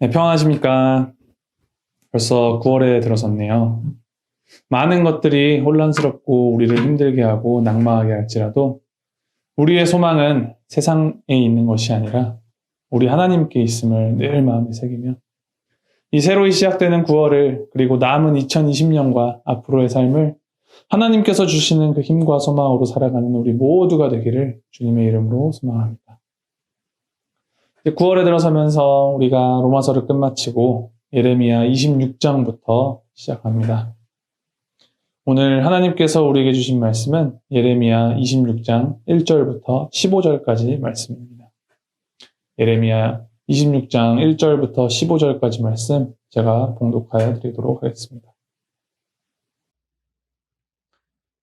네, 평안하십니까? 벌써 9월에 들어섰네요. 많은 것들이 혼란스럽고 우리를 힘들게 하고 낙망하게 할지라도 우리의 소망은 세상에 있는 것이 아니라 우리 하나님께 있음을 늘 마음에 새기며 이 새로이 시작되는 9월을 그리고 남은 2020년과 앞으로의 삶을 하나님께서 주시는 그 힘과 소망으로 살아가는 우리 모두가 되기를 주님의 이름으로 소망합니다. 9월에 들어서면서 우리가 로마서를 끝마치고 예레미야 26장부터 시작합니다. 오늘 하나님께서 우리에게 주신 말씀은 예레미야 26장 1절부터 15절까지 말씀입니다. 예레미야 26장 1절부터 15절까지 말씀 제가 봉독하여 드리도록 하겠습니다.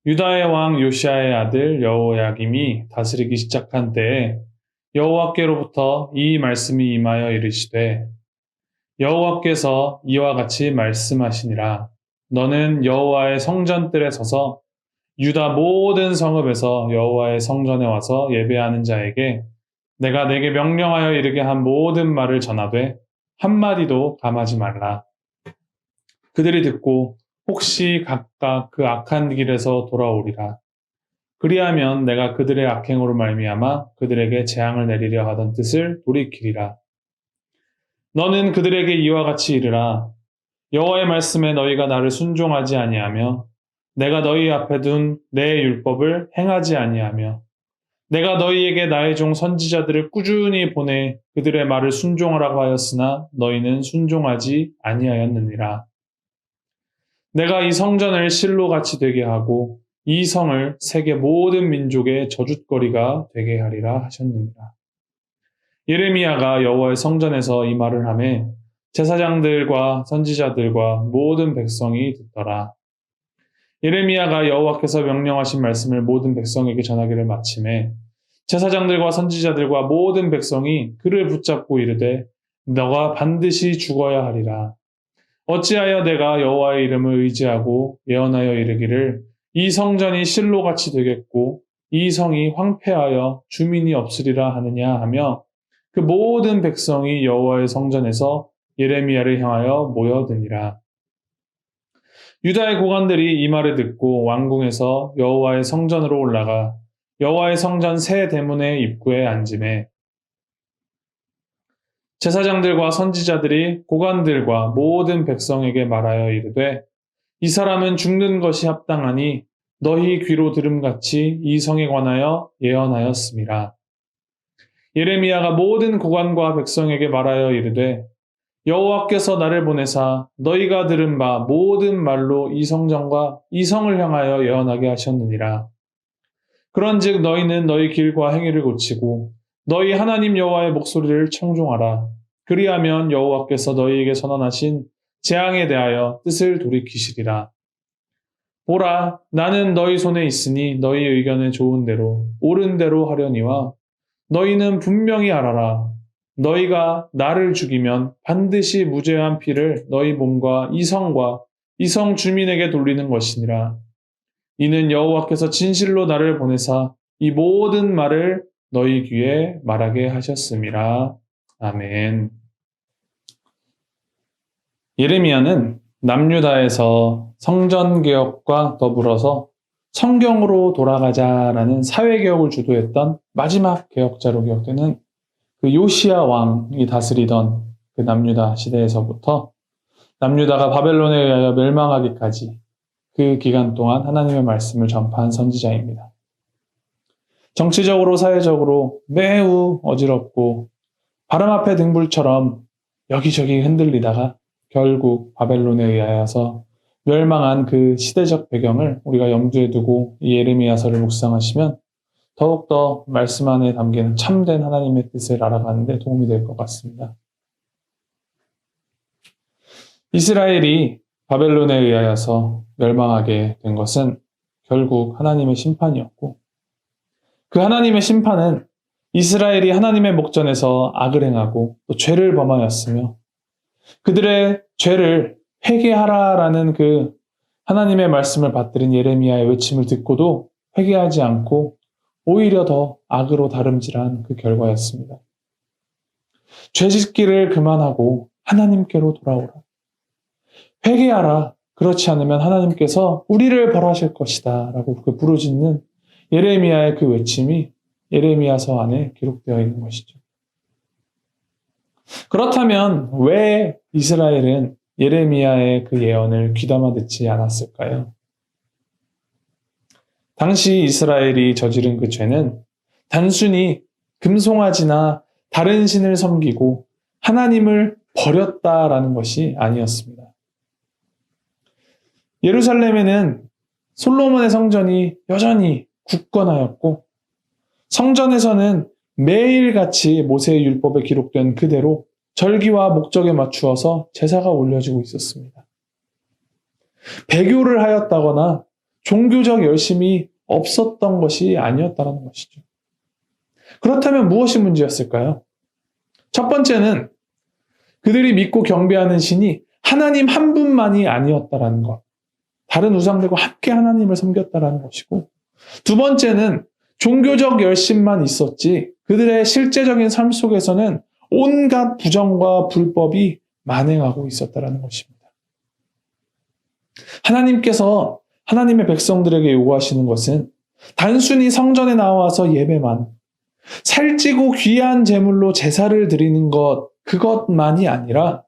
유다의 왕 요시야의 아들 여호야김이 다스리기 시작한 때에 여호와께로부터 이 말씀이 임하여 이르시되 여호와께서 이와 같이 말씀하시니라. 너는 여호와의 성전뜰에 서서 유다 모든 성읍에서 여호와의 성전에 와서 예배하는 자에게 내가 내게 명령하여 이르게 한 모든 말을 전하되 한마디도 감하지 말라. 그들이 듣고 혹시 각각 그 악한 길에서 돌아오리라. 그리하면 내가 그들의 악행으로 말미암아 그들에게 재앙을 내리려 하던 뜻을 돌이키리라. 너는 그들에게 이와 같이 이르라. 여호와의 말씀에 너희가 나를 순종하지 아니하며 내가 너희 앞에 둔 내 율법을 행하지 아니하며 내가 너희에게 나의 종 선지자들을 꾸준히 보내 그들의 말을 순종하라고 하였으나 너희는 순종하지 아니하였느니라. 내가 이 성전을 실로같이 되게 하고 이 성을 세계 모든 민족의 저주거리가 되게 하리라 하셨느니라. 예레미야가 여호와의 성전에서 이 말을 하매 제사장들과 선지자들과 모든 백성이 듣더라. 예레미야가 여호와께서 명령하신 말씀을 모든 백성에게 전하기를 마침에 제사장들과 선지자들과 모든 백성이 그를 붙잡고 이르되 너가 반드시 죽어야 하리라. 어찌하여 내가 여호와의 이름을 의지하고 예언하여 이르기를 이 성전이 실로같이 되겠고 이 성이 황폐하여 주민이 없으리라 하느냐 하며 그 모든 백성이 여호와의 성전에서 예레미야를 향하여 모여드니라. 유다의 고관들이 이 말을 듣고 왕궁에서 여호와의 성전으로 올라가 여호와의 성전 새 대문의 입구에 앉으매 제사장들과 선지자들이 고관들과 모든 백성에게 말하여 이르되 이 사람은 죽는 것이 합당하니 너희 귀로 들음같이 이 성에 관하여 예언하였음이라. 예레미야가 모든 고관과 백성에게 말하여 이르되 여호와께서 나를 보내사 너희가 들은 바 모든 말로 이 성전과 이 성을 향하여 예언하게 하셨느니라. 그런즉 너희는 너희 길과 행위를 고치고 너희 하나님 여호와의 목소리를 청종하라. 그리하면 여호와께서 너희에게 선언하신 재앙에 대하여 뜻을 돌이키시리라. 보라, 나는 너희 손에 있으니 너희 의견에 좋은 대로 옳은 대로 하려니와 너희는 분명히 알아라. 너희가 나를 죽이면 반드시 무죄한 피를 너희 몸과 이 성과 이 성 주민에게 돌리는 것이니라. 이는 여호와께서 진실로 나를 보내사 이 모든 말을 너희 귀에 말하게 하셨음이라. 아멘. 예레미야는 남유다에서 성전개혁과 더불어서 성경으로 돌아가자라는 사회개혁을 주도했던 마지막 개혁자로 기억되는 그 요시야 왕이 다스리던 그 남유다 시대에서부터 남유다가 바벨론에 의하여 멸망하기까지 그 기간 동안 하나님의 말씀을 전파한 선지자입니다. 정치적으로 사회적으로 매우 어지럽고 바람 앞에 등불처럼 여기저기 흔들리다가 결국 바벨론에 의하여서 멸망한 그 시대적 배경을 우리가 염두에 두고 이 예레미야서를 묵상하시면 더욱더 말씀 안에 담기는 참된 하나님의 뜻을 알아가는 데 도움이 될 것 같습니다. 이스라엘이 바벨론에 의하여서 멸망하게 된 것은 결국 하나님의 심판이었고 그 하나님의 심판은 이스라엘이 하나님의 목전에서 악을 행하고 또 죄를 범하였으며 그들의 죄를 회개하라라는 그 하나님의 말씀을 받들은 예레미야의 외침을 듣고도 회개하지 않고 오히려 더 악으로 다름질한 그 결과였습니다. 죄짓기를 그만하고 하나님께로 돌아오라. 회개하라. 그렇지 않으면 하나님께서 우리를 벌하실 것이다. 라고 그 부르짖는 예레미야의 그 외침이 예레미야서 안에 기록되어 있는 것이죠. 그렇다면 왜 이스라엘은 예레미야의 그 예언을 귀담아 듣지 않았을까요? 당시 이스라엘이 저지른 그 죄는 단순히 금송아지나 다른 신을 섬기고 하나님을 버렸다라는 것이 아니었습니다. 예루살렘에는 솔로몬의 성전이 여전히 굳건하였고 성전에서는 매일같이 모세의 율법에 기록된 그대로 절기와 목적에 맞추어서 제사가 올려지고 있었습니다. 배교를 하였다거나 종교적 열심이 없었던 것이 아니었다는 것이죠. 그렇다면 무엇이 문제였을까요? 첫 번째는 그들이 믿고 경배하는 신이 하나님 한 분만이 아니었다라는 것. 다른 우상들과 함께 하나님을 섬겼다라는 것이고, 두 번째는 종교적 열심만 있었지 그들의 실제적인 삶 속에서는 온갖 부정과 불법이 만행하고 있었다라는 것입니다. 하나님께서 하나님의 백성들에게 요구하시는 것은 단순히 성전에 나와서 예배만, 살찌고 귀한 제물로 제사를 드리는 것, 그것만이 아니라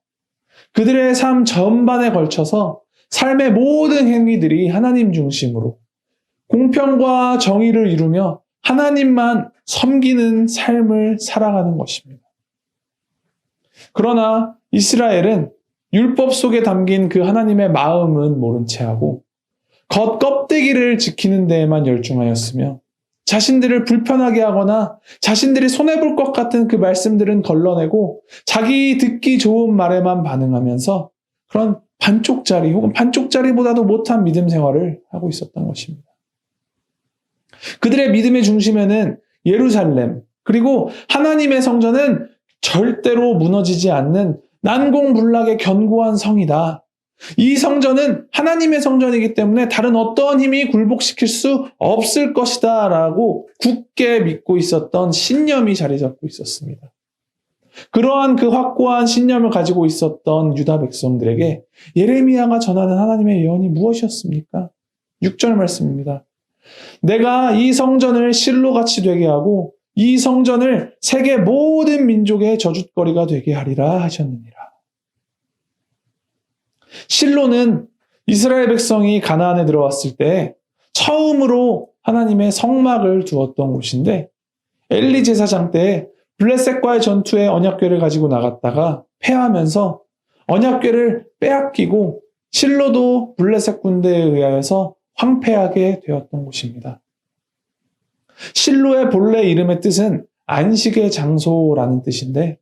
그들의 삶 전반에 걸쳐서 삶의 모든 행위들이 하나님 중심으로 공평과 정의를 이루며 하나님만 섬기는 삶을 살아가는 것입니다. 그러나 이스라엘은 율법 속에 담긴 그 하나님의 마음은 모른 채 하고 겉 껍데기를 지키는 데에만 열중하였으며 자신들을 불편하게 하거나 자신들이 손해볼 것 같은 그 말씀들은 걸러내고 자기 듣기 좋은 말에만 반응하면서 그런 반쪽짜리 혹은 반쪽짜리보다도 못한 믿음 생활을 하고 있었던 것입니다. 그들의 믿음의 중심에는 예루살렘, 그리고 하나님의 성전은 절대로 무너지지 않는 난공불락의 견고한 성이다. 이 성전은 하나님의 성전이기 때문에 다른 어떠한 힘이 굴복시킬 수 없을 것이다 라고 굳게 믿고 있었던 신념이 자리 잡고 있었습니다. 그러한 그 확고한 신념을 가지고 있었던 유다 백성들에게 예레미야가 전하는 하나님의 예언이 무엇이었습니까? 6절 말씀입니다. 내가 이 성전을 실로같이 되게 하고 이 성전을 세계 모든 민족의 저주거리가 되게 하리라 하셨느니라. 실로는 이스라엘 백성이 가나안에 들어왔을 때 처음으로 하나님의 성막을 두었던 곳인데 엘리 제사장 때 블레셋과의 전투에 언약궤를 가지고 나갔다가 패하면서 언약궤를 빼앗기고 실로도 블레셋 군대에 의하여서 황폐하게 되었던 곳입니다. 실로의 본래 이름의 뜻은 안식의 장소라는 뜻인데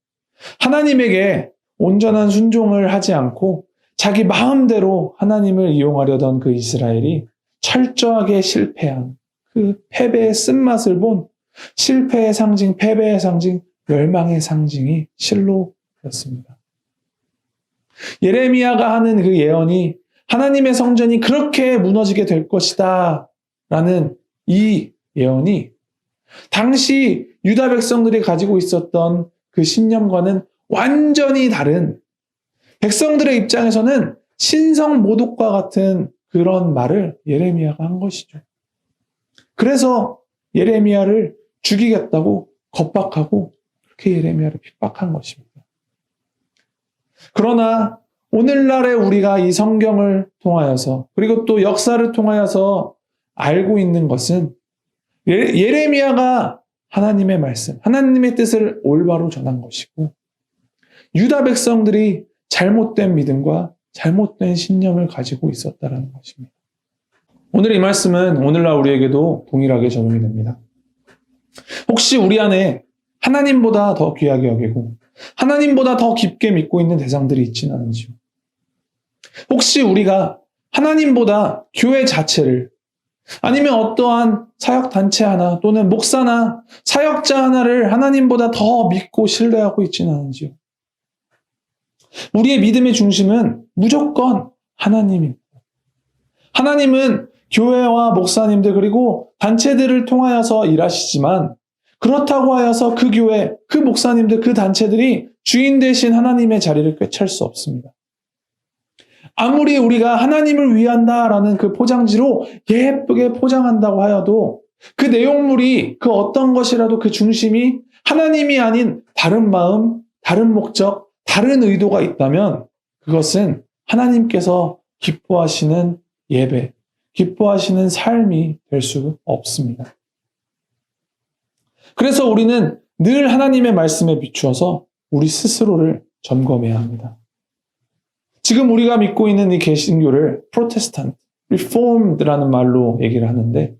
하나님에게 온전한 순종을 하지 않고 자기 마음대로 하나님을 이용하려던 그 이스라엘이 철저하게 실패한 그 패배의 쓴맛을 본 실패의 상징, 패배의 상징, 멸망의 상징이 실로였습니다. 예레미야가 하는 그 예언이 하나님의 성전이 그렇게 무너지게 될 것이다 라는 이 예언이 당시 유다 백성들이 가지고 있었던 그 신념과는 완전히 다른, 백성들의 입장에서는 신성 모독과 같은 그런 말을 예레미야가 한 것이죠. 그래서 예레미야를 죽이겠다고 겁박하고 그렇게 예레미야를 핍박한 것입니다. 그러나 오늘날에 우리가 이 성경을 통하여서 그리고 또 역사를 통하여서 알고 있는 것은 예레미야가 하나님의 말씀, 하나님의 뜻을 올바로 전한 것이고 유다 백성들이 잘못된 믿음과 잘못된 신념을 가지고 있었다는 것입니다. 오늘 이 말씀은 오늘날 우리에게도 동일하게 적용이 됩니다. 혹시 우리 안에 하나님보다 더 귀하게 여기고 하나님보다 더 깊게 믿고 있는 대상들이 있지는 않은지요? 혹시 우리가 하나님보다 교회 자체를 아니면 어떠한 사역단체 하나 또는 목사나 사역자 하나를 하나님보다 더 믿고 신뢰하고 있지는 않은지요? 우리의 믿음의 중심은 무조건 하나님입니다. 하나님은 교회와 목사님들 그리고 단체들을 통하여서 일하시지만 그렇다고 하여서 그 교회, 그 목사님들, 그 단체들이 주인 대신 하나님의 자리를 꿰찰 수 없습니다. 아무리 우리가 하나님을 위한다라는 그 포장지로 예쁘게 포장한다고 하여도 그 내용물이 그 어떤 것이라도 그 중심이 하나님이 아닌 다른 마음, 다른 목적, 다른 의도가 있다면 그것은 하나님께서 기뻐하시는 예배, 기뻐하시는 삶이 될 수 없습니다. 그래서 우리는 늘 하나님의 말씀에 비추어서 우리 스스로를 점검해야 합니다. 지금 우리가 믿고 있는 이 개신교를 프로테스탄트, 리폼드라는 말로 얘기를 하는데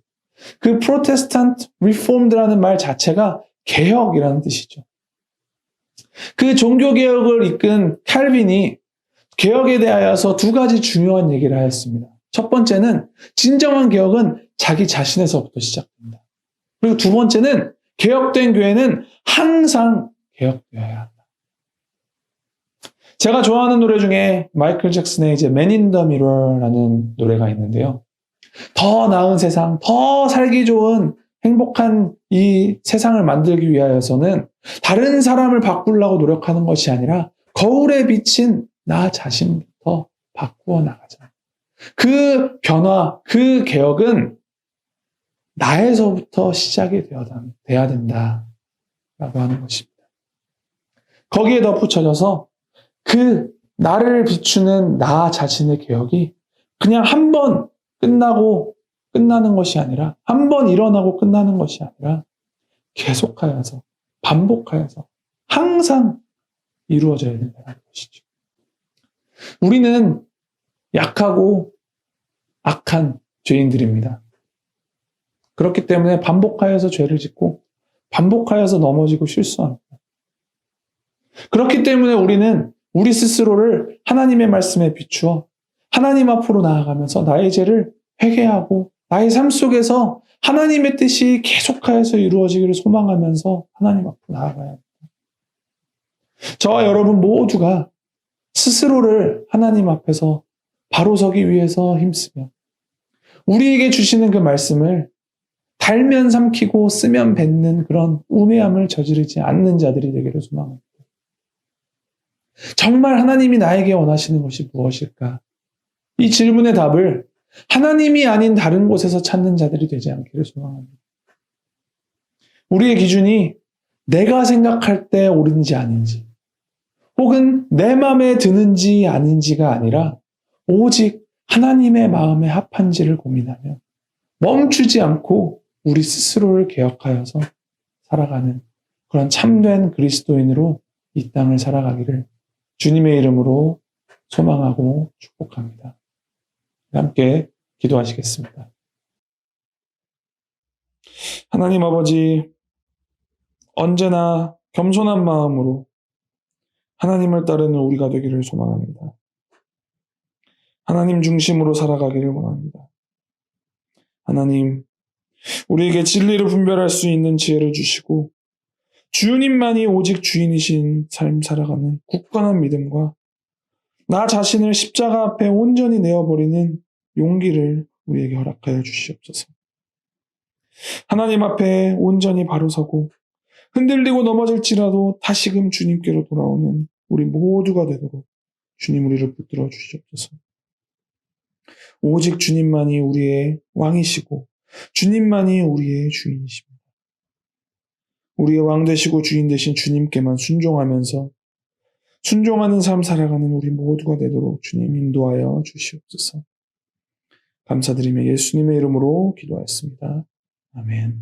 그 프로테스탄트, 리폼드라는 말 자체가 개혁이라는 뜻이죠. 그 종교개혁을 이끈 칼빈이 개혁에 대하여서 두 가지 중요한 얘기를 하였습니다. 첫 번째는 진정한 개혁은 자기 자신에서부터 시작됩니다. 그리고 두 번째는 개혁된 교회는 항상 개혁되어야 한다. 제가 좋아하는 노래 중에 마이클 잭슨의 이제 Man in the Mirror라는 노래가 있는데요. 더 나은 세상, 더 살기 좋은 행복한 이 세상을 만들기 위하여서는 다른 사람을 바꾸려고 노력하는 것이 아니라 거울에 비친 나 자신부터 바꾸어 나가자. 그 변화, 그 개혁은 나에서부터 시작이 돼야 된다라고 하는 것입니다. 거기에 덧붙여져서 그 나를 비추는 나 자신의 개혁이 그냥 한 번 끝나고 끝나는 것이 아니라 한 번 일어나고 끝나는 것이 아니라 계속하여서 반복하여서 항상 이루어져야 된다는 것이죠. 우리는 약하고 악한 죄인들입니다. 그렇기 때문에 반복하여서 죄를 짓고 반복하여서 넘어지고 실수합니다. 그렇기 때문에 우리는 우리 스스로를 하나님의 말씀에 비추어 하나님 앞으로 나아가면서 나의 죄를 회개하고 나의 삶 속에서 하나님의 뜻이 계속하여서 이루어지기를 소망하면서 하나님 앞으로 나아가야 합니다. 저와 여러분 모두가 스스로를 하나님 앞에서 바로 서기 위해서 힘쓰며 우리에게 주시는 그 말씀을 달면 삼키고 쓰면 뱉는 그런 우매함을 저지르지 않는 자들이 되기를 소망합니다. 정말 하나님이 나에게 원하시는 것이 무엇일까? 이 질문의 답을 하나님이 아닌 다른 곳에서 찾는 자들이 되지 않기를 소망합니다. 우리의 기준이 내가 생각할 때 옳은지 아닌지 혹은 내 마음에 드는지 아닌지가 아니라 오직 하나님의 마음에 합한지를 고민하며 멈추지 않고 우리 스스로를 개혁하여서 살아가는 그런 참된 그리스도인으로 이 땅을 살아가기를 주님의 이름으로 소망하고 축복합니다. 함께 기도하시겠습니다. 하나님 아버지, 언제나 겸손한 마음으로 하나님을 따르는 우리가 되기를 소망합니다. 하나님 중심으로 살아가기를 원합니다. 하나님, 우리에게 진리를 분별할 수 있는 지혜를 주시고 주님만이 오직 주인이신 삶 살아가는 굳건한 믿음과 나 자신을 십자가 앞에 온전히 내어버리는 용기를 우리에게 허락하여 주시옵소서. 하나님 앞에 온전히 바로 서고 흔들리고 넘어질지라도 다시금 주님께로 돌아오는 우리 모두가 되도록 주님 우리를 붙들어 주시옵소서. 오직 주님만이 우리의 왕이시고 주님만이 우리의 주인이십니다. 우리의 왕 되시고 주인 되신 주님께만 순종하면서 순종하는 삶 살아가는 우리 모두가 되도록 주님 인도하여 주시옵소서. 감사드리며 예수님의 이름으로 기도하였습니다. 아멘.